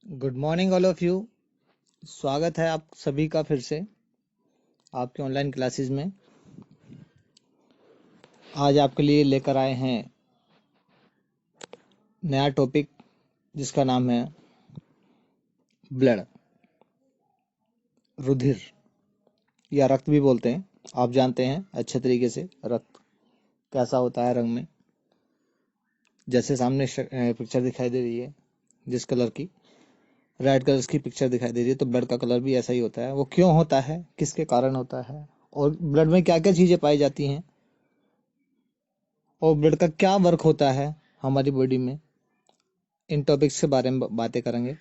Good morning all of you. स्वागत है आप सभी का फिर से आपके ऑनलाइन क्लासेस में। आज आपके लिए लेकर आए हैं नया टॉपिक जिसका नाम है ब्लड, रुधिर या रक्त भी बोलते हैं। आप जानते हैं अच्छे तरीके से रक्त कैसा होता है रंग में। जैसे सामने पिक्चर दिखाई दे रही है जिस कलर की, रेड कलर की पिक्चर दिखाई दे रही है, तो ब्लड का कलर भी ऐसा ही होता है। वो क्यों होता है, किसके कारण होता है, और ब्लड में क्या क्या चीज़ें पाई जाती हैं, और ब्लड का क्या वर्क होता है हमारी बॉडी में, इन टॉपिक्स के बारे में बातें करेंगे।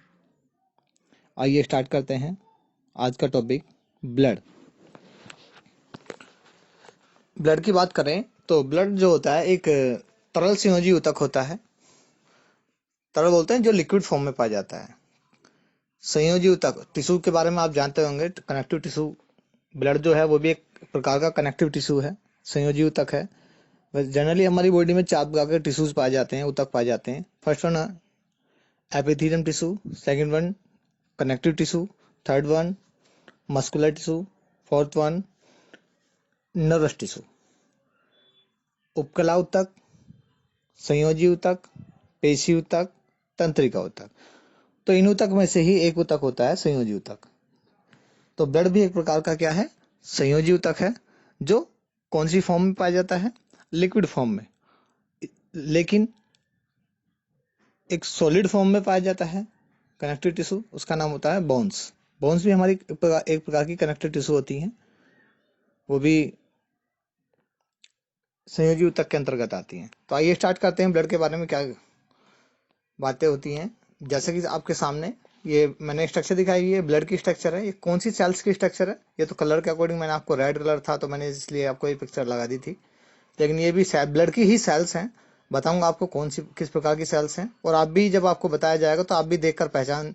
आइए स्टार्ट करते हैं आज का टॉपिक ब्लड। ब्लड की बात करें तो ब्लड जो होता है एक तरल संयोजी ऊतक होता है। तरल बोलते हैं जो लिक्विड फॉर्म में पाया जाता है। संयोजी ऊतक टिश्यू के बारे में आप जानते होंगे, कनेक्टिव टिश्यू। ब्लड जो है वो भी एक प्रकार का कनेक्टिव टिश्यू है, संयोजी ऊतक है। जनरली हमारी बॉडी में 4 प्रकार के टिश्यूज पाए जाते हैं, ऊतक पाए जाते हैं। First one epithelium tissue, second one connective tissue, third one muscular tissue, fourth one nervous tissue. उपकला ऊतक, संयोजी ऊतक, पेशी ऊतक, तंत्रिका ऊतक। तो इन ऊतक में से ही एक ऊतक होता है संयोजी ऊतक। तो ब्लड भी एक प्रकार का क्या है, संयोजी ऊतक है, जो कौन सी फॉर्म में पाया जाता है, लिक्विड फॉर्म में। लेकिन एक सॉलिड फॉर्म में पाया जाता है कनेक्टिव टिश्यू, उसका नाम होता है बोन्स। बोन्स भी हमारी एक प्रकार की कनेक्टिव टिश्यू होती हैं, वो भी संयोजी ऊतक के अंतर्गत आती हैं। तो आइए स्टार्ट करते हैं ब्लड के बारे में क्या बातें होती हैं। जैसे कि आपके सामने ये मैंने स्ट्रक्चर दिखाई है, ब्लड की स्ट्रक्चर है। ये कौन सी सेल्स की स्ट्रक्चर है, ये तो कलर के अकॉर्डिंग मैंने आपको रेड कलर था तो मैंने इसलिए आपको ये पिक्चर लगा दी थी, लेकिन ये भी ब्लड की ही सेल्स हैं। बताऊंगा आपको कौन सी किस प्रकार की सेल्स हैं, और आप भी जब आपको बताया जाएगा तो आप भी देखकर पहचान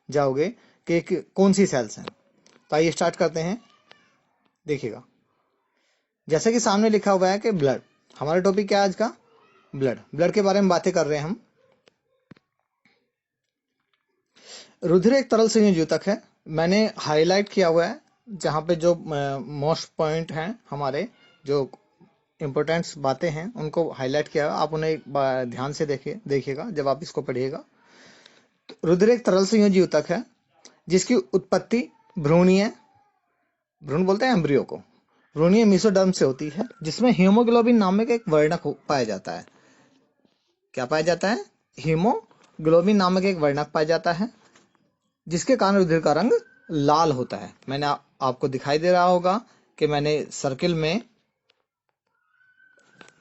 जाओगे कि कौन सी सेल्स हैं। तो आइए स्टार्ट करते हैं। देखिएगा, जैसे कि सामने लिखा हुआ है कि ब्लड, हमारा टॉपिक क्या है आज का, ब्लड। ब्लड के बारे में बातें कर रहे हैं हम। रुधिर एक तरल संयोजी ऊतक है। मैंने हाईलाइट किया हुआ है जहाँ पे जो मोस्ट पॉइंट हैं हमारे, जो इम्पोर्टेंट्स बातें हैं उनको हाईलाइट किया है। आप उन्हें ध्यान से देखिएगा जब आप इसको पढ़िएगा। तो रुधिर एक तरल संयोजी ऊतक है जिसकी उत्पत्ति भ्रूणीय, भ्रूण बोलते हैं एम्ब्रियो को, भ्रूणीय मेसोडर्म से होती है, जिसमें हीमोग्लोबिन नामक एक वर्णक पाया जाता है। क्या पाया जाता है, हीमोग्लोबिन नामक एक वर्णक पाया जाता है, जिसके कारण रुधिर का रंग लाल होता है। मैंने आपको दिखाई दे रहा होगा कि मैंने सर्किल में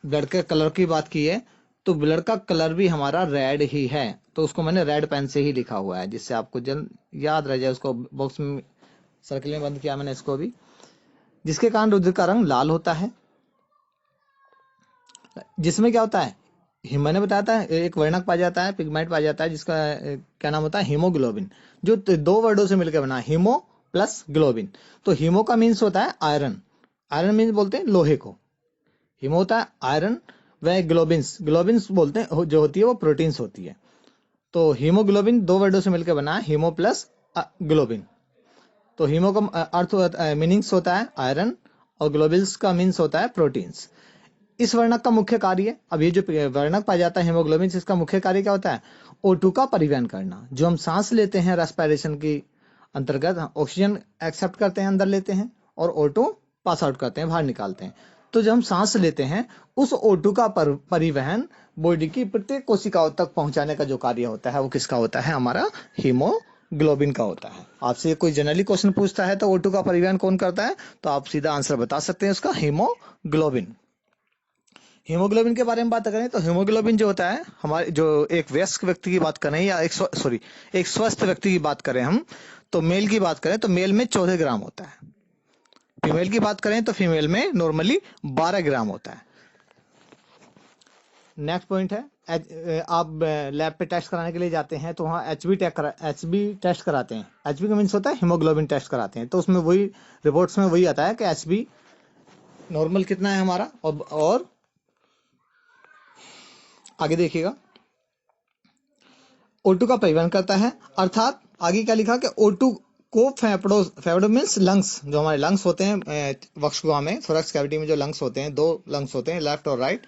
ब्लड के कलर की बात की है, तो ब्लड का कलर भी हमारा रेड ही है, तो उसको मैंने रेड पेन से ही लिखा हुआ है जिससे आपको जल्द याद रह जाए। उसको बॉक्स में सर्किल में बंद किया मैंने इसको भी, जिसके कारण रुधिर का रंग लाल होता है। जिसमें क्या होता है, मैंने बताया था एक वर्णक पाया जाता है, पिगमेंट पाया जाता है, जिसका क्या नाम होता है, हीमोग्लोबिन, जो 2 वर्डों से मिलकर बना है, हीमो प्लस ग्लोबिन। तो हीमो का मीन्स होता है आयरन, आयरन मीन्स बोलते हैं लोहे को, हीमो होता है आयरन, वह ग्लोबिन्स, ग्लोबिन्स बोलते हैं जो होती है वो प्रोटीन्स होती है। तो हीमोग्लोबिन 2 वर्डों से मिलकर बना है, हीमो प्लस ग्लोबिन। तो हीमो का अर्थ मीनिंग्स होता है आयरन, और ग्लोबिन्स का मीन्स होता है प्रोटीन्स। इस वर्णक का मुख्य कार्य, अब ये जो वर्णक पाया जाता है हीमोग्लोबिन, इसका मुख्य कार्य क्या होता है, O2 का परिवहन करना। जो हम सांस लेते हैं रेस्पिरेशन की अंतर्गत, ऑक्सीजन एक्सेप्ट करते हैं, अंदर लेते हैं, और O2 पास आउट करते हैं, बाहर निकालते हैं। तो जब हम सांस लेते हैं, उस O2 का परिवहन बॉडी की प्रत्येक कोशिकाओं तक पहुंचाने का जो कार्य होता है वो किसका होता है, हमारा हीमोग्लोबिन का होता है। आपसे कोई जनरली क्वेश्चन पूछता है तो O2 का परिवहन कौन करता है, तो आप सीधा आंसर बता सकते हैं उसका, हीमोग्लोबिन। हीमोग्लोबिन के बारे में बात करें तो हीमोग्लोबिन जो होता है, हमारे जो एक वयस्क व्यक्ति की बात करें या एक स्वस्थ व्यक्ति की बात करें हम, तो मेल की बात करें तो मेल में 14 ग्राम होता है। फीमेल की बात करें तो फीमेल में नॉर्मली 12 ग्राम होता है। नेक्स्ट पॉइंट है, आप लैब पे टेस्ट कराने के लिए जाते हैं तो वहाँ एचबी टेस्ट कराते हैं। एचबी का मीन्स होता है हीमोग्लोबिन टेस्ट कराते हैं, तो उसमें वही रिपोर्ट्स में वही आता है कि एचबी नॉर्मल कितना है हमारा। और आगे देखिएगा, O2 का परिवहन करता है, अर्थात आगे क्या लिखा कि O2 को फेफड़ों मीन्स लंग्स, जो हमारे लंग्स होते हैं वक्षगुहा में, थोरैक्स कैविटी में जो लंग्स होते हैं, 2 लंग्स होते हैं, लेफ्ट और राइट,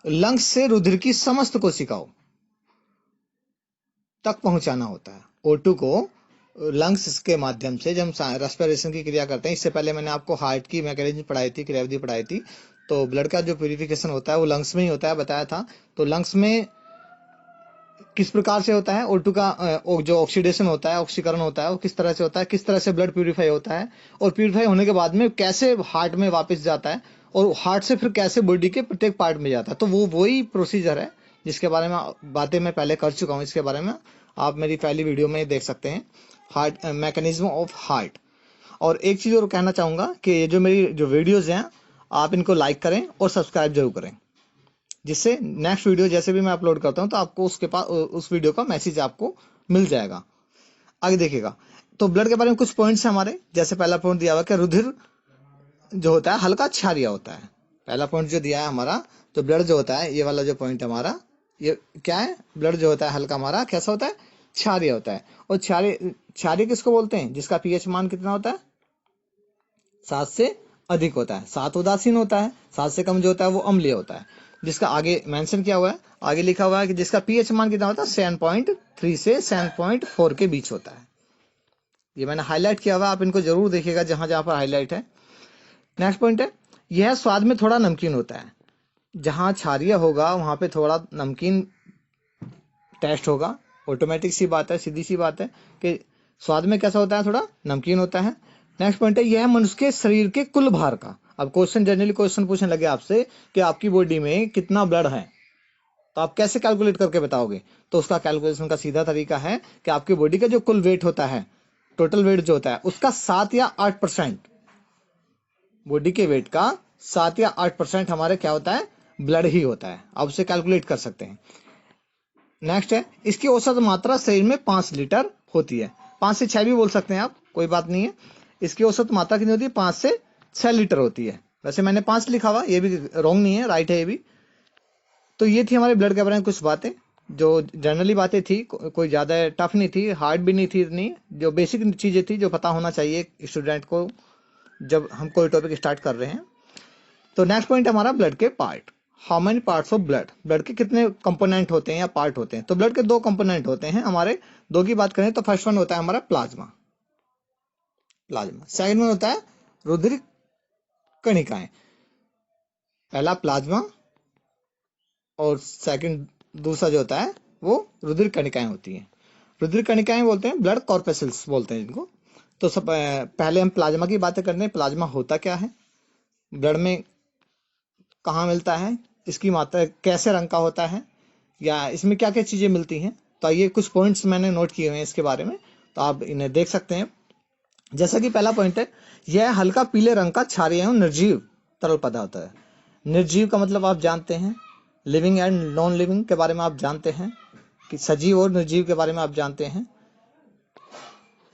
लंग्स से रुधिर की समस्त कोशिकाओं तक पहुंचाना होता है। O2 को लंग्स के माध्यम से जब हम रेस्पिरेशन की क्रिया करते हैं, इससे पहले मैंने आपको हार्ट की मैकेनिज्म पढ़ाई थी, क्रियाविधि पढ़ाई थी, तो ब्लड का जो प्यूरिफिकेशन होता है वो लंग्स में ही होता है, बताया था। तो लंग्स में किस प्रकार से होता है O2 का जो ऑक्सीडेशन होता है, ऑक्सीकरण होता है, वो किस तरह से होता है, किस तरह से ब्लड प्यूरिफाई होता है, और प्यूरिफाई होने के बाद में कैसे हार्ट में वापस जाता है, और हार्ट से फिर कैसे बॉडी के प्रत्येक पार्ट में जाता है। तो वो वही प्रोसीजर है जिसके बारे में बातें मैं पहले कर चुका हूँ। इसके बारे में आप मेरी पहली वीडियो में देख सकते हैं, हार्ट मैकेनिज्म ऑफ हार्ट। और एक चीज और कहना चाहूंगा कि ये जो मेरी जो वीडियोज हैं, आप इनको लाइक करें और सब्सक्राइब जरूर करें, जिससे नेक्स्ट वीडियो जैसे भी मैं अपलोड करता हूं तो आपको उसके पास उस वीडियो का मैसेज आपको मिल जाएगा। आगे देखिएगा, तो ब्लड के बारे में कुछ पॉइंट्स हैं हमारे। जैसे पहला पॉइंट दिया हुआ कि रुधिर जो होता है हल्का क्षारीय होता है। पहला पॉइंट जो दिया है हमारा, तो ब्लड जो होता है, ये वाला जो पॉइंट हमारा, ये क्या है, ब्लड जो होता है हल्का हमारा कैसा होता है, क्षारीय होता है। और क्षारीय किसको बोलते हैं, जिसका पीएच मान कितना होता है, 7 से अधिक होता है। 7 उदासीन होता है, 7 से कम जो होता है वो अम्लीय होता है। जिसका आगे मेंशन किया हुआ है, आगे लिखा हुआ है कि जिसका पीएच मान कितना होता है, 7.3 से 7.4 के बीच होता है। ये मैंने हाईलाइट किया हुआ है, आप इनको जरूर देखिएगा जहां जहां पर हाईलाइट है। नेक्स्ट पॉइंट है, यह स्वाद में थोड़ा नमकीन होता है। जहां क्षारीय होगा वहां पे थोड़ा नमकीन टेस्ट होगा, ऑटोमेटिक सी बात है, सीधी सी बात है कि स्वाद में कैसा होता है, थोड़ा नमकीन होता है। नेक्स्ट पॉइंट है, यह मनुष्य के शरीर के कुल भार का। अब क्वेश्चन जनरली क्वेश्चन पूछने लगे आपसे कि आपकी बॉडी में कितना ब्लड है, तो आप कैसे कैलकुलेट करके बताओगे। तो उसका कैलकुलेशन का सीधा तरीका है कि आपकी बॉडी का जो कुल वेट होता है, टोटल वेट जो होता है, उसका 7 या 8%, बॉडी के वेट का 7 या 8% हमारे क्या होता है, ब्लड ही होता है। आप उसे कैलकुलेट कर सकते हैं। नेक्स्ट है, इसकी औसत मात्रा शरीर में 5 लीटर होती है। 5 से 6 भी बोल सकते हैं आप, कोई बात नहीं है। इसकी औसत मात्रा कितनी होती है, 5 से 6 लीटर होती है। वैसे मैंने 5 लिखा हुआ, ये भी रॉन्ग नहीं है, राइट है ये भी। तो ये थी हमारे ब्लड के बारे में कुछ बातें, जो जनरली बातें थी, कोई ज़्यादा टफ नहीं थी, हार्ड भी नहीं थी इतनी, जो बेसिक चीज़ें थी जो पता होना चाहिए स्टूडेंट को जब हम कोई टॉपिक स्टार्ट कर रहे हैं। तो नेक्स्ट पॉइंट हमारा ब्लड के part. How many parts of blood, blood के कितने कंपोनेंट होते हैं या पार्ट होते हैं। तो ब्लड के 2 कंपोनेंट होते हैं हमारे। 2 की बात करें तो फर्स्ट वन होता है हमारा प्लाज्मा, सेकंड में होता है रुधिर कणिकाएं। पहला प्लाज्मा और सेकंड दूसरा जो होता है वो रुधिर कणिकाएं होती हैं। रुधिर कणिकाएं बोलते हैं, ब्लड कॉर्पेसल्स बोलते हैं इनको। तो सब पहले हम प्लाज्मा की बातें करते हैं। प्लाज्मा होता क्या है, ब्लड में कहाँ मिलता है, इसकी मात्रा कैसे रंग का होता है, या इसमें क्या क्या चीजें मिलती हैं। तो ये कुछ पॉइंट्स मैंने नोट किए हुए हैं इसके बारे में, तो आप इन्हें देख सकते हैं। जैसा कि पहला पॉइंट है, यह हल्का पीले रंग का क्षारीय एवं निर्जीव तरल पदार्थ है। निर्जीव का मतलब आप जानते हैं, लिविंग एंड नॉन लिविंग के बारे में आप जानते हैं, कि सजीव और निर्जीव के बारे में आप जानते हैं।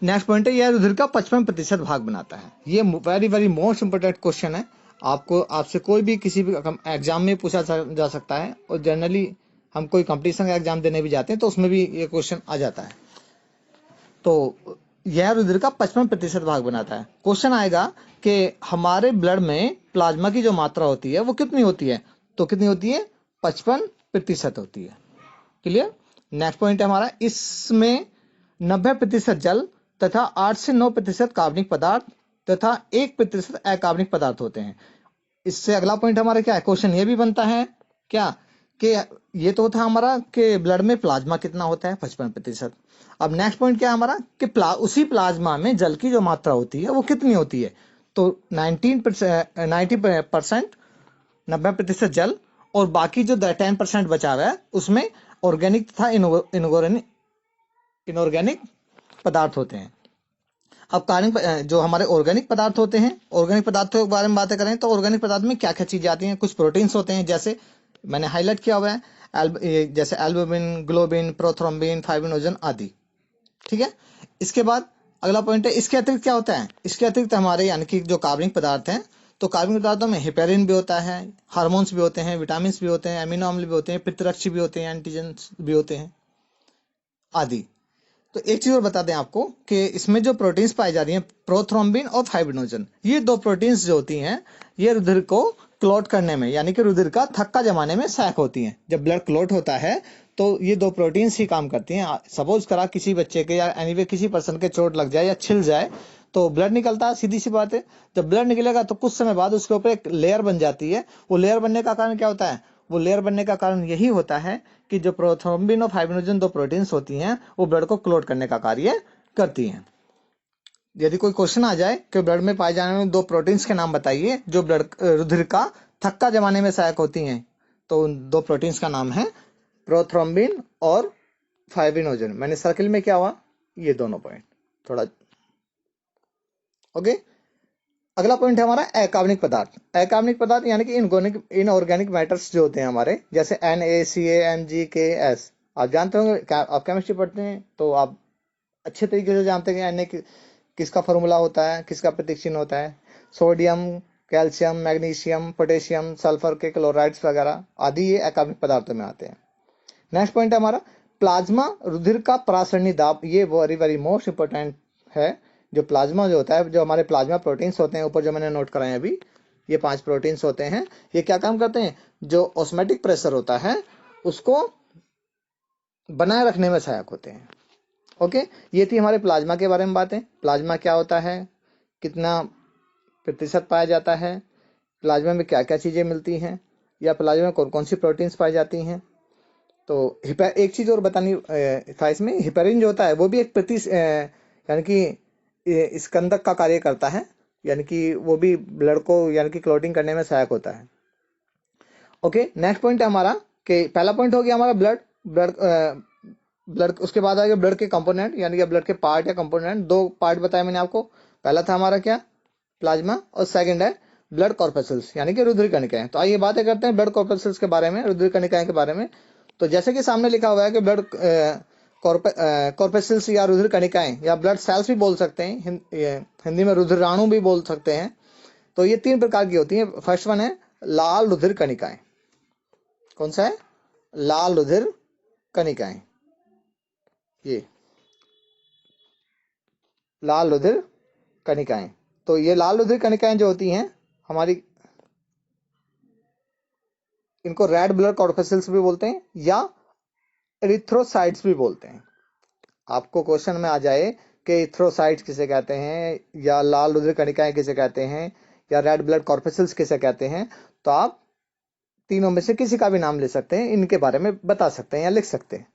नेक्स्ट पॉइंट है, यह रुधिर का 55% भाग बनाता है। ये very very most important question है। आपसे कोई भी किसी भी एग्जाम में पूछा जा सकता है, और जनरली हम कोई कंपटीशन का एग्जाम देने भी जाते हैं तो उसमें भी ये क्वेश्चन आ जाता है। तो यह रुधिर का 55% भाग बनाता है। क्वेश्चन आएगा कि हमारे ब्लड में प्लाज्मा की जो मात्रा होती है वो कितनी होती है, तो कितनी होती है, 55% होती है। क्लियर। नेक्स्ट पॉइंट है हमारा, इसमें 90% जल तथा 8 से 9% कार्बनिक पदार्थ तथा 1% अकार्बनिक पदार्थ होते हैं। इससे अगला पॉइंट हमारा क्या है, क्वेश्चन ये भी बनता है क्या कि ये तो था हमारा कि ब्लड में प्लाज्मा कितना होता है, 55%। अब नेक्स्ट पॉइंट क्या है हमारा कि उसी प्लाज्मा में जल की जो मात्रा होती है वो कितनी होती है, तो 90% 90% जल, और बाकी जो 10% बचा हुआ है उसमें ऑर्गेनिक तथा इनऑर्गेनिक पदार्थ होते हैं। अब कार्बनिक जो हमारे ऑर्गेनिक पदार्थ होते हैं, ऑर्गेनिक पदार्थों के बारे में बातें करें तो ऑर्गेनिक पदार्थ में क्या क्या चीजें आती हैं। कुछ प्रोटीन्स होते हैं, जैसे मैंने हाईलाइट किया हुआ है, जैसे एल्बुमिन, ग्लोबिन, प्रोथ्रोम्बिन, फाइब्रिनोजन आदि। ठीक है। इसके बाद अगला पॉइंट है, इसके अतिरिक्त क्या होता है, इसके अतिरिक्त हमारे यानी कि जो कार्बनिक पदार्थ हैं, तो कार्बनिक पदार्थों में हेपेरिन भी होता है, हार्मोन्स भी होते हैं, विटामिन भी होते हैं, अमीनो अम्ल भी होते हैं, पित्तरक्षी भी होते हैं, एंटीजन भी होते हैं। आदि। तो एक चीज और बता दें आपको कि इसमें जो प्रोटीन्स पाई जा रही हैं प्रोथ्रोम्बिन और फाइब्रिनोजन, ये दो प्रोटीन्स जो होती हैं ये रुधिर को क्लॉट करने में यानी कि रुधिर का थक्का जमाने में सहायक होती हैं। जब ब्लड क्लॉट होता है तो ये दो प्रोटीन्स ही काम करती हैं। सपोज करा किसी बच्चे के या एनीवे किसी पर्सन के चोट लग जाए या छिल जाए तो ब्लड निकलता है, सीधी सी बात है। जब ब्लड निकलेगा तो कुछ समय बाद उसके ऊपर एक लेयर बन जाती है। वो लेयर बनने का कारण क्या होता है? वो लेयर बनने का कारण यही होता है कि जो प्रोथ्रोम्बिन और फाइब्रिनोजन दो प्रोटीन्स होती हैं वो ब्लड को क्लॉट करने का कार्य करती हैं। यदि कोई क्वेश्चन आ जाए कि ब्लड में पाए जाने वाले दो प्रोटीन्स के नाम बताइए जो ब्लड रुधिर का थक्का जमाने में सहायक होती हैं, तो उन दो प्रोटीन्स का नाम है प्रोथ्रोम्बिन और फाइब्रिनोजन। मैंने सर्किल में क्या हुआ, ये दोनों पॉइंट थोड़ा ओके। अगला पॉइंट है हमारा अकार्बनिक पदार्थ। अकार्बनिक पदार्थ यानी कि इनऑर्गेनिक मैटर्स जो होते हैं हमारे, जैसे NaCl, Mg, K, S। आप जानते होंगे, आप केमिस्ट्री पढ़ते हैं तो आप अच्छे तरीके से जानते हैं कि Na किसका फॉर्मूला होता है, किसका प्रतीक चिन्ह होता है। Sodium, calcium, magnesium, potassium, sulphur के क्लोराइड्स वगैरह आदि ये अकार्बनिक पदार्थों में आते हैं। नेक्स्ट पॉइंट है हमारा प्लाज्मा रुधिर का परासरणी दाब। ये वेरी वेरी मोस्ट इंपोर्टेंट है। जो प्लाज्मा जो होता है, जो हमारे प्लाज्मा प्रोटीन्स होते हैं ऊपर जो मैंने नोट कराए अभी, ये 5 प्रोटीन्स होते हैं। ये क्या काम करते हैं? जो ऑस्मोटिक प्रेशर होता है उसको बनाए रखने में सहायक होते हैं। ओके, ये थी हमारे प्लाज्मा के बारे में बातें। प्लाज्मा क्या होता है, कितना प्रतिशत पाया जाता है, प्लाज्मा में क्या क्या चीजें मिलती हैं, या प्लाज्मा में कौन कौन सी प्रोटीन्स पाई जाती हैं। तो एक चीज और बतानी था इसमें, हिपेरिन जो होता है वो भी एक यानी कि स्कंदक का कार्य करता है, यानी कि वो भी ब्लड को यानी कि क्लॉटिंग करने में सहायक होता है। ओके, नेक्स्ट पॉइंट है हमारा कि पहला पॉइंट हो गया हमारा ब्लड ब्लड ब्लड उसके बाद आएगा ब्लड के कंपोनेंट यानी कि ब्लड के पार्ट या कंपोनेंट। 2 पार्ट बताए मैंने आपको। पहला था हमारा क्या, प्लाज्मा, और सेकंड है ब्लड कॉर्पस्कल्स यानी कि रुधिर कणिकाएं। तो आइए बातें करते हैं ब्लड कॉर्पस्कल्स के बारे में, रुधिर कणिकाएं के बारे में। तो जैसे कि सामने लिखा हुआ है कि ब्लड कॉर्पस्कल्स या रुधिर कणिकाएं या ब्लड सेल्स भी बोल सकते हैं, हिंदी में रुधिराणु भी बोल सकते हैं। तो ये 3 प्रकार की होती हैं। फर्स्ट वन है लाल रुधिर कणिकाएं। कौन सा है? लाल रुधिर कणिकाएं। ये लाल रुधिर कणिकाएं। तो ये लाल रुधिर कणिकाएं जो होती हैं हमारी, इनको रेड ब्लड कॉर्पस्कल्स भी बोलते हैं या एरिथ्रोसाइट्स भी बोलते हैं। आपको क्वेश्चन में आ जाए कि एरिथ्रोसाइट्स किसे कहते हैं, या लाल रुधिर कणिकाएं किसे कहते हैं, या रेड ब्लड कॉर्पस्कल्स किसे कहते हैं, तो आप तीनों में से किसी का भी नाम ले सकते हैं, इनके बारे में बता सकते हैं या लिख सकते हैं।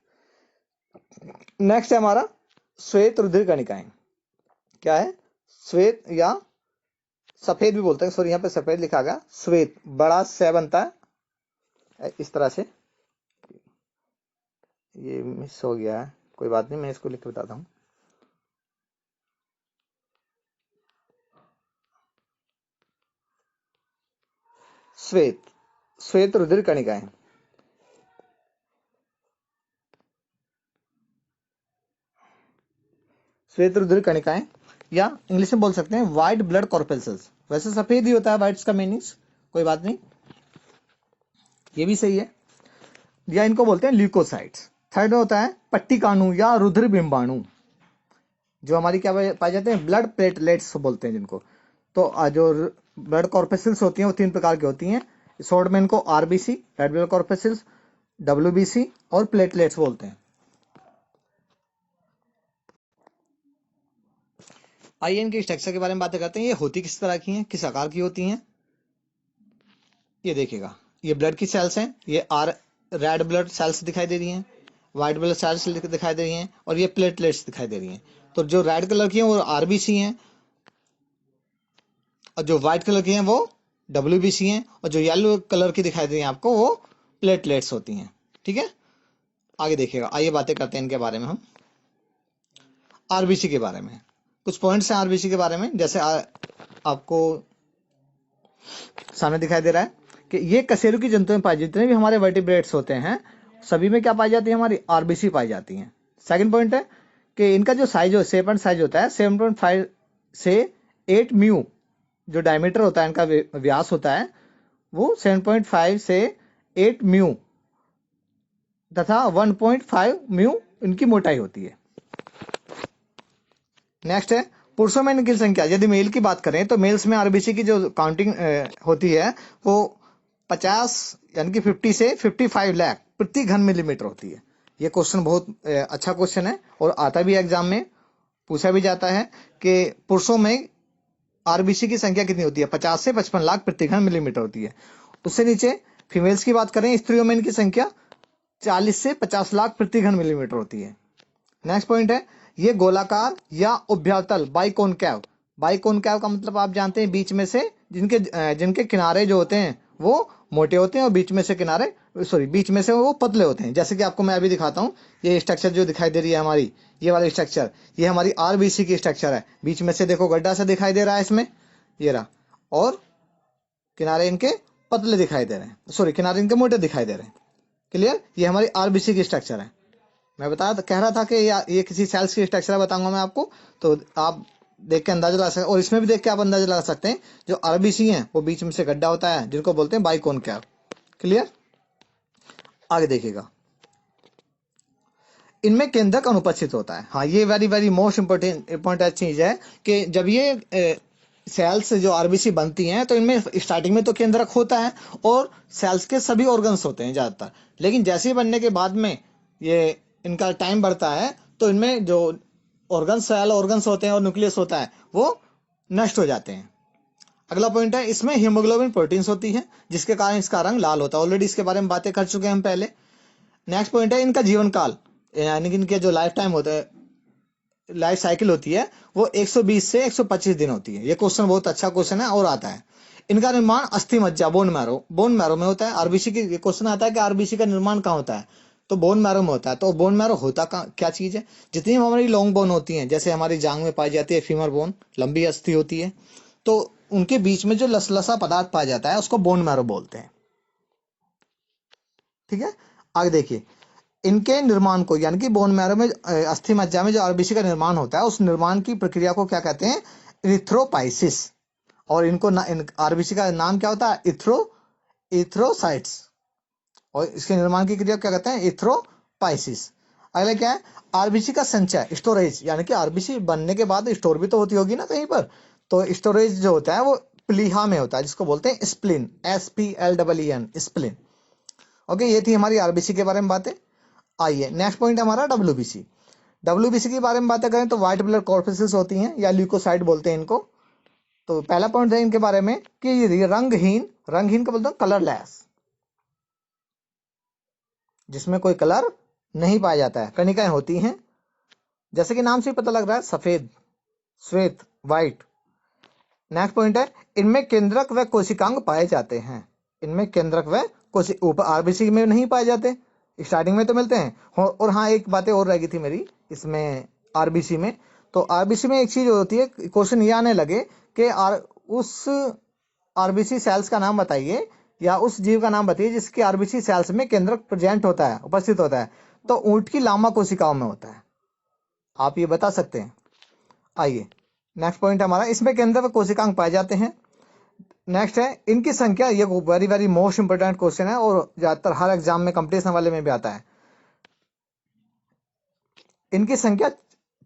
नेक्स्ट है हमारा श्वेत रुधिर कणिकाएं। क्या है? श्वेत या सफेद भी बोलते हैं, सॉरी यहाँ पे सफेद लिखा गया, श्वेत बड़ा से बनता है इस तरह से। ये मिस हो गया है, कोई बात नहीं, मैं इसको लिख के बताता हूँ। श्वेत, श्वेत रुधिर कणिकाएं। श्वेत रुधिर कणिकाएं या इंग्लिश में बोल सकते हैं व्हाइट ब्लड कॉर्पस्कल्स। वैसे सफेद ही होता है व्हाइट का मीनिंग्स, कोई बात नहीं, ये भी सही है। या इनको बोलते हैं ल्यूकोसाइट्स। थर्ड होता है पट्टिकाणु या रुधिर बिंबाणु, जो हमारी क्या पाए जाते हैं, ब्लड प्लेटलेट्स बोलते हैं जिनको। तो जो ब्लड कॉर्पस्कल्स होती हैं वो 3 प्रकार की होती हैं। शॉर्ट में इनको RBC रेड ब्लड कॉर्पस्कल्स, WBC और प्लेटलेट्स बोलते हैं। आइए इनके स्ट्रक्चर के बारे में बातें करते हैं। ये होती किस तरह की हैं, किस आकार की होती हैं, ये देखिएगा। ये ब्लड की सेल्स हैं, ये रेड ब्लड सेल्स दिखाई दे रही हैं, व्हाइट ब्लड सेल्स दिखाई दे रही हैं, और ये प्लेटलेट्स दिखाई दे रही हैं। तो जो रेड कलर की हैं वो RBC हैं, और जो व्हाइट कलर की हैं वो WBC हैं, और जो येलो कलर की दिखाई दे रही हैं आपको वो प्लेटलेट्स होती हैं। ठीक है, आगे देखिएगा। आइए बातें करते हैं इनके बारे में हम। RBC के बारे में कुछ पॉइंट्स हैं RBC के बारे में, जैसे आपको सामने दिखाई दे रहा है कि ये कशेरुकी जंतु में पाए, जितने भी हमारे वर्टिब्रेट्स होते हैं सभी में क्या पाई जाती है, हमारी RBC पाई जाती है। सेकंड पॉइंट है कि इनका जो साइज हो, शेप एंड साइज होता है 7.5 से 8 म्यू, जो डायमीटर होता है इनका व्यास होता है वो 7.5 से 8 म्यू तथा 1.5 म्यू इनकी मोटाई होती है। नेक्स्ट है पुरुषों में इनकी संख्या। यदि मेल की बात करें तो मेल्स में आरबीसी की जो काउंटिंग होती है वो 50 यानी कि 50 से 55 लाख प्रति घन मिलीमीटर होती है। ये क्वेश्चन बहुत अच्छा क्वेश्चन है और आता भी एग्जाम में, पूछा भी जाता है कि पुरुषों में आरबीसी की संख्या कितनी होती है, 50 से 55 लाख प्रति घन मिलीमीटर होती है। उससे नीचे फीमेल्स की बात करें, स्त्रियों में इनकी संख्या 40 से 50 लाख प्रति घन मिलीमीटर होती है। नेक्स्ट पॉइंट है ये गोलाकार या उभयतल बाइकोनकैव। बाइकोनकैव का मतलब आप जानते हैं बीच में से जिनके किनारे जो होते हैं वो मोटे होते हैं और बीच में से किनारे बीच में से वो पतले होते हैं। जैसे कि आपको मैं अभी दिखाता हूँ, ये स्ट्रक्चर जो दिखाई दे रही है हमारी, ये वाली स्ट्रक्चर, ये हमारी आरबीसी की स्ट्रक्चर है। बीच में से देखो गड्ढा सा दिखाई दे रहा है इसमें, ये रहा, और किनारे इनके पतले दिखाई दे रहे हैं, किनारे इनके मोटे दिखाई दे रहे हैं। क्लियर? ये हमारी आरबीसी की स्ट्रक्चर है। मैं कह रहा था कि ये किसी सेल्स की स्ट्रक्चर बताऊंगा मैं आपको, तो आप देख के अंदाजा लगा सकते हैं, और इसमें भी देख के आप अंदाजा लगा सकते हैं जो आरबीसी है वो बीच में से गड्ढा होता है जिनको बोलते हैं बाइकोनकैव। क्लियर? आगे देखिएगा, इनमें केंद्रक अनुपस्थित होता है। हाँ, ये वेरी वेरी मोस्ट इंपॉर्टेंट चीज है कि जब ये सेल्स जो आरबीसी बनती हैं तो इनमें स्टार्टिंग में तो केंद्रक होता है और सेल्स के सभी ऑर्गन्स होते हैं ज्यादातर, लेकिन जैसे ही बनने के बाद में ये इनका टाइम बढ़ता है तो इनमें जो सेल ऑर्गन्स होते हैं और न्यूक्लियस होता है वो नष्ट हो जाते हैं। अगला पॉइंट है इसमें हीमोग्लोबिन प्रोटीन्स होती है जिसके कारण इसका रंग लाल होता है। ऑलरेडी इसके बारे में बातें कर चुके हैं हम पहले। नेक्स्ट पॉइंट है इनका जीवन काल, यानी कि इनके जो लाइफ टाइम होता है, लाइफ साइकिल होती है वो 120 से 125 दिन होती है। ये क्वेश्चन बहुत अच्छा क्वेश्चन है और आता है। इनका निर्माण अस्थि मज्जा बोन मैरो में होता है। आरबीसी की क्वेश्चन आता है कि आरबीसी का निर्माण कहाँ होता है, तो बोन मैरो में होता है। तो बोन मैरो होता क्या चीज है? जितनी हमारी लॉन्ग बोन होती है, जैसे हमारी जांग में पाई जाती है फीमर बोन, लंबी अस्थि होती है, तो उनके बीच में जो लसलसा पदार्थ पाया जाता है उसको बोन मैरो बोलते हैं। ठीक है, आगे देखिए, इनके निर्माण को, यानी कि बोन मैरो में अस्थि मज्जा में जो आरबीसी का निर्माण होता है उस निर्माण की प्रक्रिया को क्या कहते हैं? इरिथ्रोपाइसिस। और इनको आरबीसी का नाम क्या होता है? इथ्रोसाइट्स। और इसके निर्माण की क्रिया क्या कहते हैं? इथ्रोपाइसिस। अगला क्या है? आरबीसी का संचय, स्टोरेज, यानी कि आरबीसी बनने के बाद स्टोर भी तो होती होगी ना कहीं पर, तो स्टोरेज जो होता है वो प्लीहा में होता है जिसको बोलते हैं स्प्लिन, SPLEEN, स्प्लिन। ओके, ये थी हमारी आरबीसी के बारे में बातें। आइए नेक्स्ट पॉइंट हमारा डब्ल्यूबीसी। डब्ल्यूबीसी के बारे में बातें करें तो व्हाइट ब्लड कॉर्पसेस होती हैं या ल्यूकोसाइट बोलते हैं इनको। तो पहला पॉइंट है इनके बारे में कि ये रंगहीन का बोलते हैं कलरलेस, जिसमें कोई कलर नहीं पाया जाता है। कणिकाएं होती हैं, जैसे कि नाम से ही पता लग रहा है, सफेद, श्वेत, व्हाइट। नेक्स्ट पॉइंट है इनमें केंद्रक व कोशिकांग पाए जाते हैं। इनमें केंद्रक व ऊपर आरबीसी में नहीं पाए जाते, स्टार्टिंग में तो मिलते हैं। और हाँ, एक बातें और रह गई थी मेरी इसमें आरबीसी में। तो आरबीसी में एक चीज होती है, क्वेश्चन ये आने लगे कि उस आरबीसी सेल्स का नाम बताइए या उस जीव का नाम बताइए जिसके आरबीसी सेल्स में केंद्रक प्रेजेंट होता है, उपस्थित होता है। तो ऊंट की लामा कोशिकाओं में होता है। आप ये बता सकते हैं? आइए नेक्स्ट पॉइंट हमारा, इसमें केंद्रक कोशिकांग पाए जाते हैं। नेक्स्ट है इनकी संख्या, ये very very most important question है और ज्यादातर हर एग्जाम में कंपटीशन वाले में भी आता है। इनकी संख्या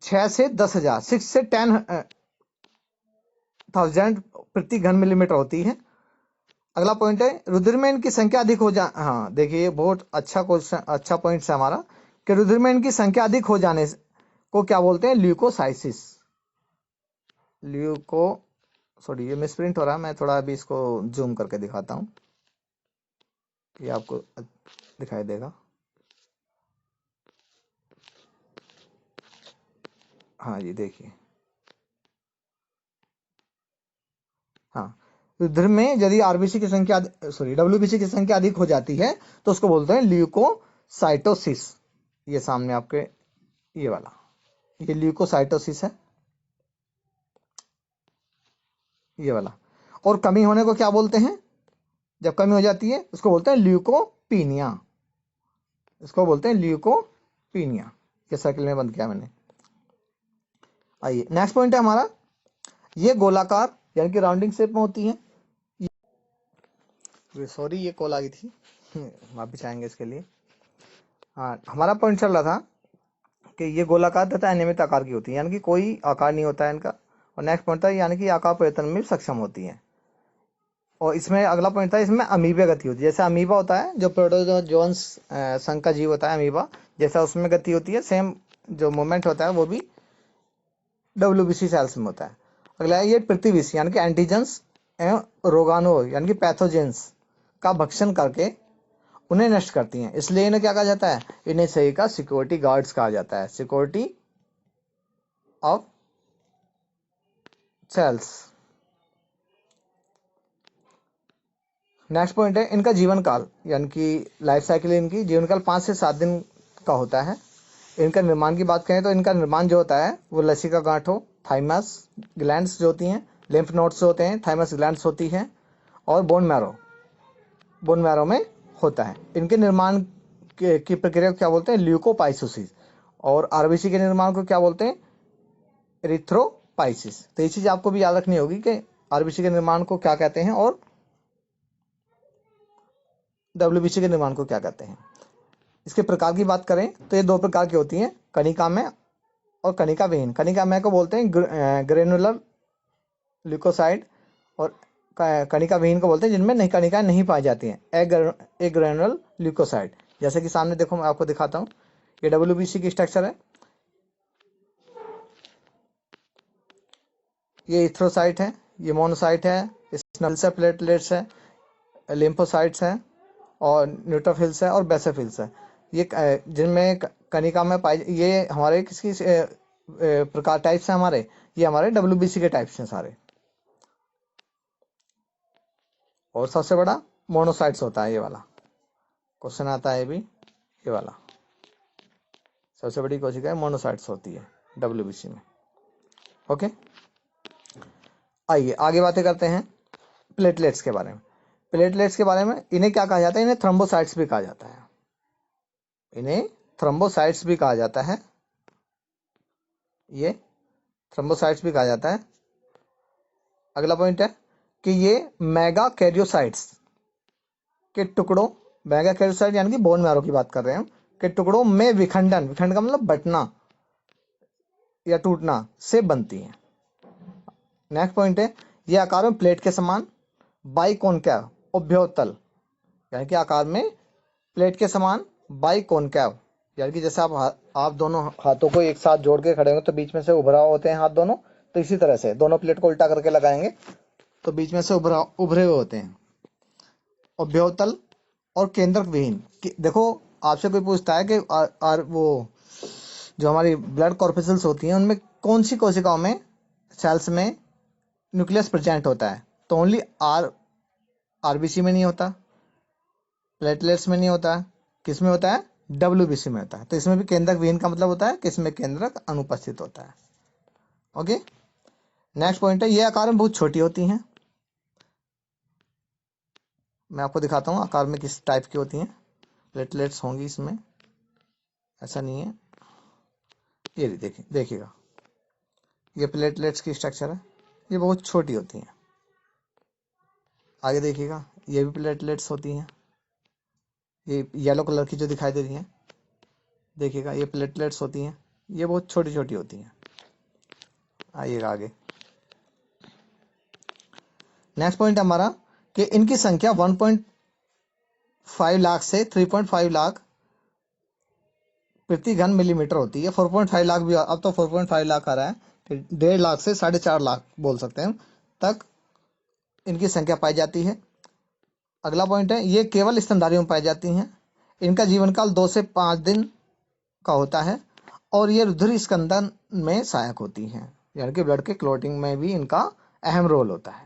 6 से 10,000, 6 से 10,000 प्रति घन मिलीमीटर होती है। अगला पॉइंट है रुधिर में इनकी संख्या अधिक हो जा, हाँ देखिए ये बहुत अच्छा क्वेश्चन, अच्छा पॉइंट है हमारा, कि रुधिर में इनकी संख्या अधिक हो जाने को क्या बोलते हैं? ल्यूकोसाइसिस। ये मिसप्रिंट हो रहा है, मैं थोड़ा अभी इसको जूम करके दिखाता हूँ, ये आपको दिखाई देगा। हाँ जी, देखिए, हाँ, रुधिर में यदि आरबीसी की संख्या डब्ल्यूबीसी की संख्या अधिक हो जाती है तो उसको बोलते हैं ल्यूकोसाइटोसिस। ये सामने आपके ये वाला, ये ल्यूकोसाइटोसिस है, ये वाला। और कमी होने को क्या बोलते हैं? जब कमी हो जाती है उसको बोलते हैं ल्यूकोपीनिया, इसको बोलते हैं ल्यूकोपीनिया। ये सर्किल में बंद किया मैंने। आइए नेक्स्ट पॉइंट है हमारा, ये गोलाकार यानी कि राउंडिंग शेप में होती है। सॉरी, ये कॉल आ गई थी, वापिस आएंगे इसके लिए। हाँ, हमारा पॉइंट चल रहा था कि ये गोलाकार तथा अनियमित आकार की होती है, यानी कि कोई आकार नहीं होता है इनका। और नेक्स्ट पॉइंट था यानी कि आकार परिवर्तन में भी सक्षम होती है। और इसमें अगला पॉइंट था, इसमें अमीबा गति होती है। जैसे अमीबा होता है जो प्रोटोजोन्स संघ का जीव होता है अमीबा, जैसा उसमें गति होती है, सेम जो मूवमेंट होता है वो भी डब्ल्यूबीसी सेल्स में होता है। अगला है ये प्रतिविषि यानी कि एंटीजेंस एवं रोगाणु यानी कि पैथोजेंस का भक्षण करके उन्हें नष्ट करती हैं, इसलिए इन्हें क्या कहा जाता है, इन्हें सही का सिक्योरिटी गार्ड्स कहा जाता है, security of cells. Next point है इनका जीवन काल, यानी कि लाइफ साइकिल, इनकी जीवन काल 5 से 7 दिन का होता है। इनका निर्माण की बात करें तो इनका निर्माण जो होता है वो लसिका गांठ हो, थाइमस ग्लैंड्स जो होती हैं, लिम्फ नोड्स होते हैं, थाइमस ग्लैंड्स होती हैं, और बोन मैरो में होता है। इनके निर्माण की प्रक्रिया को क्या बोलते हैं, ल्यूकोपाइसोसिस। और आरबीसी के निर्माण को क्या बोलते हैं, एरिथ्रोपाइसिस। तो ये चीज आपको भी याद रखनी होगी कि आरबीसी के निर्माण को क्या कहते हैं और डब्ल्यूबीसी के निर्माण को क्या कहते हैं। इसके प्रकार की बात करें तो ये 2 प्रकार की होती हैं, कणिकामय और कणिका विहीन। कणिकामय को बोलते हैं ग्रेनुलर ल्यूकोसाइड, और कणिका विहीन को बोलते हैं जिनमें नहीं कणिकाएं नहीं पाई जाती हैं, ए ग्रेनुलर ल्यूकोसाइड। जैसे कि सामने देखो, मैं आपको दिखाता हूँ, ये डब्ल्यूबीसी की स्ट्रक्चर है, ये इथ्रोसाइट है, ये मोनोसाइट है, स्नल्स है, प्लेटलेट्स है, लिम्फोसाइट्स है, और न्यूट्रोफिल्स है, और बेसोफिल्स है। ये जिनमें कणिका में पाई, ये हमारे किसकी प्रकार टाइप्स हैं हमारे, ये हमारे डब्ल्यूबीसी के टाइप्स हैं सारे। और सबसे बड़ा मोनोसाइट्स होता है, ये वाला क्वेश्चन आता है भी, ये वाला सबसे बड़ी कोशिका है मोनोसाइट्स होती है डब्ल्यूबीसी में। ओके, आइए आगे बातें करते हैं प्लेटलेट्स के बारे में। प्लेटलेट्स के बारे में, इन्हें क्या कहा जाता है, इन्हें थ्रोम्बोसाइट्स भी कहा जाता है, इन्हें थ्रोम्बोसाइट्स भी कहा जाता है, ये थ्रोम्बोसाइट्स भी कहा जाता है। अगला पॉइंट है कि ये मेगा कैरियोसाइट्स के टुकड़ों, मेगा कैरियोसाइट यानी कि बोन मैरो की बात कर रहे हैं हम, के टुकड़ों में विखंडन का मतलब बटना या टूटना से बनती हैं। नेक्स्ट पॉइंट है ये आकार में प्लेट के समान बाइकॉनकेव उभयोतल, यानी कि आकार में प्लेट के समान बाइकॉनकेव, यानी कि जैसे आप दोनों हाथों को एक साथ जोड़ के खड़े होंगे तो बीच में से उभरा होते हैं हाथ दोनों, तो इसी तरह से दोनों प्लेट को उल्टा करके लगाएंगे तो बीच में से उभरे हुए होते हैं। उभयोतल और केंद्रक विहीन। देखो आपसे कोई पूछता है कि वो जो हमारी ब्लड कॉर्पसेल्स होती हैं उनमें कौन सी कोशिकाओं में, सेल्स में न्यूक्लियस प्रेजेंट होता है, तो ओनली आरबीसी में नहीं होता, प्लेटलेट्स में नहीं होता, किस में होता है, डब्ल्यूबीसी में होता है। तो इसमें भी केंद्रक विहीन का मतलब होता है कि इसमें केंद्रक अनुपस्थित होता है। ओके, नेक्स्ट पॉइंट है ये आकार में बहुत छोटी होती हैं। मैं आपको दिखाता हूँ आकार में किस टाइप की होती हैं। प्लेटलेट्स होंगी इसमें, ऐसा नहीं है, ये देखिएगा, ये प्लेटलेट्स की स्ट्रक्चर है, ये बहुत छोटी होती हैं। आगे देखिएगा, ये भी प्लेटलेट्स होती हैं, ये येलो कलर की जो दिखाई दे रही हैं, देखिएगा ये प्लेटलेट्स होती हैं, ये बहुत छोटी छोटी होती हैं। आइएगा आगे, नेक्स्ट पॉइंट हमारा कि इनकी संख्या 1.5 लाख से 3.5 लाख प्रति घन मिलीमीटर होती है। 4.5 लाख भी, अब तो 4.5 लाख आ रहा है, 1.5 लाख से 4.5 लाख बोल सकते हैं तक इनकी संख्या पाई जाती है। अगला पॉइंट है ये केवल स्तनधारियों में पाई जाती हैं। इनका जीवन काल 2 से 5 दिन का होता है, और ये रुधिर स्कंदन में सहायक होती हैं, यानी कि ब्लड के क्लोटिंग में भी इनका अहम रोल होता है।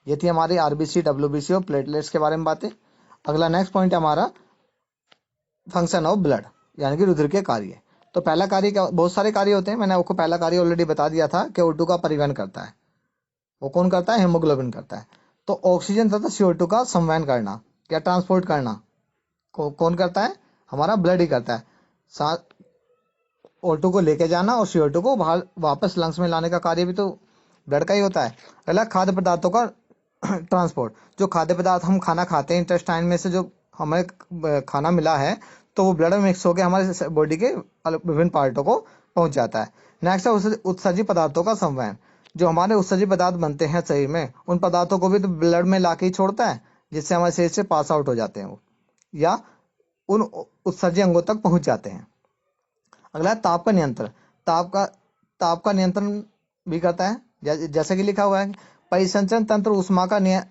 ये थी हमारी आरबीसी, डब्ल्यूबीसी और प्लेटलेट्स के बारे में बातें। अगला नेक्स्ट पॉइंट है हमारा फंक्शन ऑफ ब्लड, यानी कि रुधिर के कार्य। तो पहला कार्य क्या, बहुत सारे कार्य होते हैं, मैंने आपको पहला कार्य ऑलरेडी बता दिया था कि O2 का परिवहन करता है। वो कौन करता है, हेमोग्लोबिन करता है। तो ऑक्सीजन तथा CO2 का संवहन करना या ट्रांसपोर्ट करना कौन करता है, हमारा ब्लड ही करता है। साथ O2 को लेके जाना और CO2 को बाहर वापस लंग्स में लाने का कार्य भी तो ब्लड का ही होता है। अगला खाद्य पदार्थों का ट्रांसपोर्ट, जो खाद्य पदार्थ हम खाना खाते हैं, इंटेस्टाइन में से जो हमें खाना मिला है तो वो ब्लड में मिक्स होकर हमारे बॉडी के विभिन्न पार्टों को पहुंच जाता है। नेक्स्ट है उत्सर्जी पदार्थों का संवहन। जो हमारे उत्सर्जी पदार्थ बनते हैं शरीर में, उन पदार्थों को भी तो ब्लड में लाके ही छोड़ता है, जिससे हमारे शरीर से पास आउट हो जाते हैं वो, या उन उत्सर्जी अंगों तक पहुंच जाते हैं। अगला है ताप का नियंत्रण। ताप का नियंत्रण भी करता है, जैसे कि लिखा हुआ है, परिसंचरण तंत्र उष्मा का नियत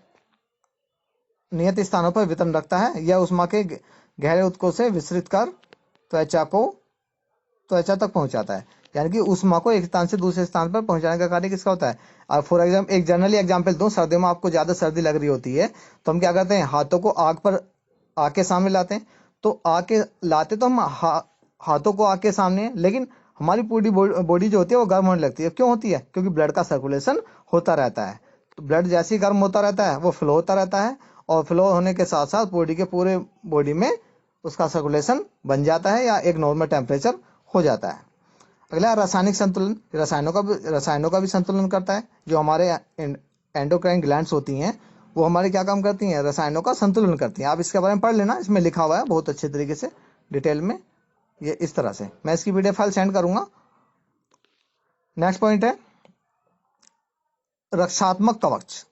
स्थानों पर वितरण रखता है। यह उष्मा के गहरे उत्कों से विस्तृत कर त्वचा तक पहुंचाता है। यानी कि उष्मा को एक स्थान से दूसरे स्थान पर पहुंचाने का कार्य किसका होता है? फॉर एग्जाम्पल, एक जनरली एग्जाम्पल दूं, सर्दियों में आपको ज्यादा सर्दी लग रही होती है, तो हम क्या करते हैं, हाथों को आग के सामने लाते हैं। तो हम हाथों को आग के सामने है, लेकिन हमारी पूरी बॉडी जो होती है वो गर्म होने लगती है। क्यों होती है? क्योंकि ब्लड का सर्कुलेशन होता रहता है। तो ब्लड जैसे ही गर्म होता रहता है वो फ्लो होता रहता है, और फ्लो होने के साथ साथ पूरे बॉडी में उसका सर्कुलेशन बन जाता है या एक नॉर्मल टेम्परेचर हो जाता है। अगला रासायनिक संतुलन। रसायनों का भी संतुलन करता है। जो हमारे एंडोक्राइन ग्लैंड्स होती हैं वो हमारे क्या काम करती हैं? रसायनों का संतुलन करती हैं। आप इसके बारे में पढ़ लेना, इसमें लिखा हुआ है बहुत अच्छे तरीके से डिटेल में। ये इस तरह से मैं इसकी पीडीएफ फाइल सेंड करूंगा। नेक्स्ट पॉइंट है रक्षात्मक कवच।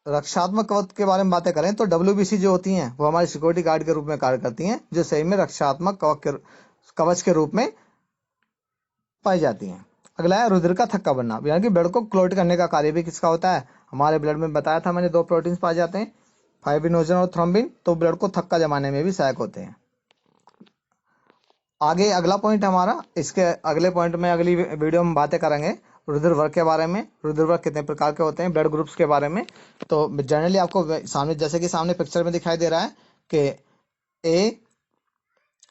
रक्षात्मक कवच के बारे में बातें करें तो WBC जो होती हैं वो हमारी सिक्योरिटी गार्ड के रूप में कार्य करती हैं, जो सही में रक्षात्मक कवच के रूप में पाई जाती हैं। अगला है रुधिर का थक्का बनना, यानी कि ब्लड को क्लॉट करने का कार्य भी किसका होता है? हमारे ब्लड में बताया था मैंने, 2 प्रोटीन्स पाए जाते हैं, फाइब्रिनोजन और थ्रोम्बिन, तो ब्लड को थक्का जमाने में भी सहायक होते हैं। आगे अगला पॉइंट हमारा, इसके अगले पॉइंट में अगली वीडियो में बातें करेंगे रुधिर वर्ग के बारे में, रुधिर वर्ग कितने प्रकार के होते हैं, ब्लड ग्रुप्स के बारे में। तो जनरली आपको सामने, जैसे कि सामने पिक्चर में दिखाई दे रहा है कि A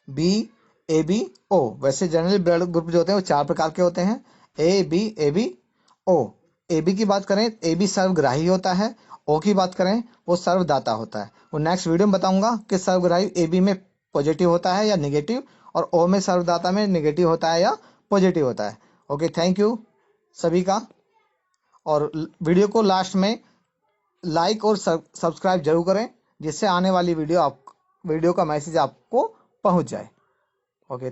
B AB O, वैसे जनरली ब्लड ग्रुप जो होते हैं वो 4 प्रकार के होते हैं, ABABO। AB की बात करें, AB सर्वग्राही होता है, O की बात करें वो सर्वदाता होता है। वो नेक्स्ट वीडियो में बताऊंगा कि सर्वग्राही AB में पॉजिटिव होता है या निगेटिव, और O में सर्वदाता में निगेटिव होता है या पॉजिटिव होता है। ओके, थैंक यू सभी का। और वीडियो को लास्ट में लाइक और सब्सक्राइब जरूर करें, जिससे आने वाली वीडियो का मैसेज आपको पहुंच जाए। ओके।